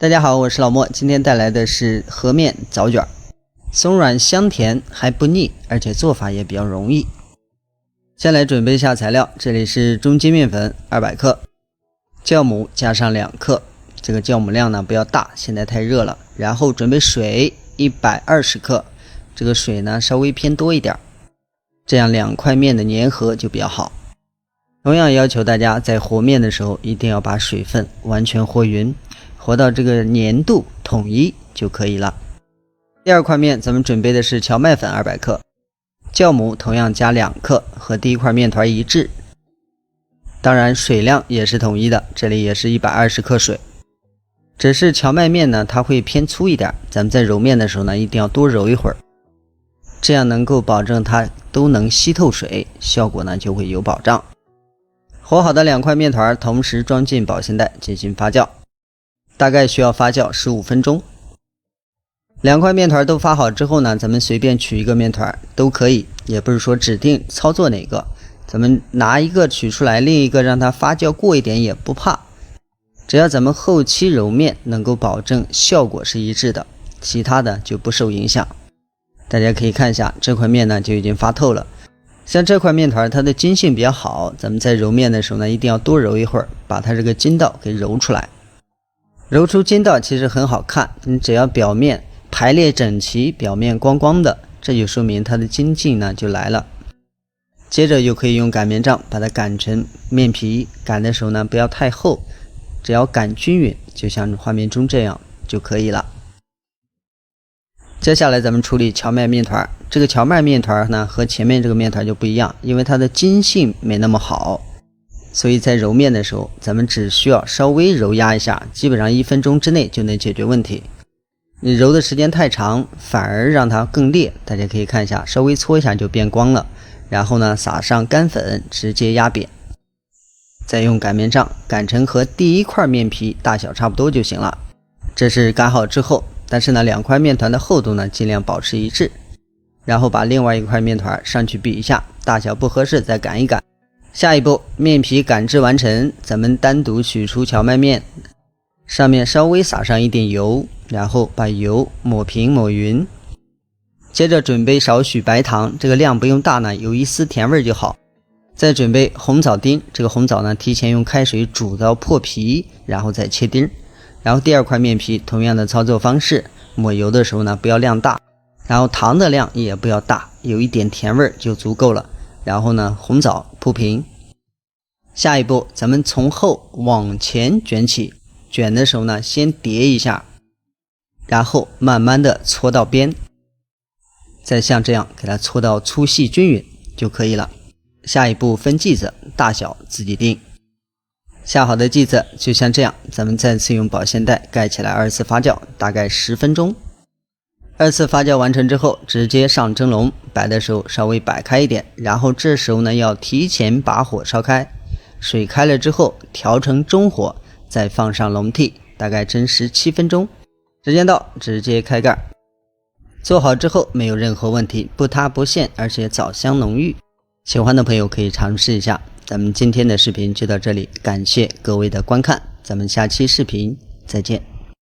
大家好，我是老莫，今天带来的是和面枣卷，松軟香甜還不膩，而且做法也比較容易。先來準備一下材料，這裡是中筋麵粉200克，酵母加上2克，這個酵母量呢不要大，現在太熱了。然後準備水120克，這個水呢稍微偏多一點，這樣2塊面的粘合就比較好。同樣要求大家在和面的時候一定要把水分完全和匀，和到这個粘度統一就可以了。第二塊面咱們準備的是蕎麥粉200克，酵母同樣加2克，和第一塊面團一致。當然水量也是統一的，這裡也是120克水。只是蕎麥面呢它会偏粗一點，咱們在揉面的時候呢一定要多揉一会兒，這樣能夠保證它都能吸透水，效果呢就會有保障。和好的2塊面團同時裝進保鮮袋進行發酵，大概需要發酵15分鐘。2塊面团都发好之后呢，咱們隨便取一個面团都可以，也不是說指定操作哪個，咱們拿一個取出來，另一個讓它發酵過一點也不怕，只要咱們後期揉面能夠保證效果是一致的，其他的就不受影響。大家可以看一下，這塊面呢就已經發透了。像這塊面团它的筋性比較好，咱們在揉面的時候呢一定要多揉一會兒，把它這個筋道給揉出來。揉出筋道其實很好看，你只要表面排列整齊，表面光光的，這就說明它的筋劲呢就來了。接着又可以用擀面杖把它擀成面皮，擀的时候呢不要太厚，只要擀均匀，就像畫面中這樣就可以了。接下來咱們處理蕎麥面团，這個蕎麥面团呢和前面這個面团就不一樣，因為它的筋性沒那麼好，所以在揉面的時候咱們只需要稍微揉壓一下，基本上1分鐘之內就能解決問題。你揉的時間太長反而讓它更裂，大家可以看一下，稍微搓一下就变光了。然後呢撒上乾粉直接壓扁，再用擀面杖擀成和第一塊面皮大小差不多就行了。這是擀好之後，但是呢2塊面团的厚度呢盡量保持一致，然後把另外一塊面团上去比一下，大小不合適再擀一擀。下一步面皮擀制完成，咱們單獨取出蕎麥面，上面稍微撒上一點油，然後把油抹平抹匀。接着準備少許白糖，這個量不用大呢，有一絲甜味就好。再準備紅棗丁，這個紅棗呢提前用開水煮到破皮，然後再切丁。然後第二塊面皮同樣的操作方式，抹油的時候呢不要量大，然後糖的量也不要大，有一點甜味就足夠了。然後呢紅棗鋪平。下一步咱們從後往前捲起，捲的時候呢先疊一下，然後慢慢的搓到邊，再像這樣給它搓到粗細均匀就可以了。下一步分劑子，大小自己定。下好的劑子就像這樣，咱們再次用保鮮袋蓋起來2次發酵，大概10分鐘。2次發酵完成之後，直接上蒸籠，摆的時候稍微擺開一點，然後這時候呢要提前把火燒開，水開了之後調成中火，再放上籠屉，大概蒸17分鐘。時間到，直接開蓋。做好之後沒有任何問題，不塌不陷，而且棗香濃郁。喜歡的朋友可以嘗試一下。咱們今天的視頻就到這裡，感謝各位的觀看，咱們下期視頻再見。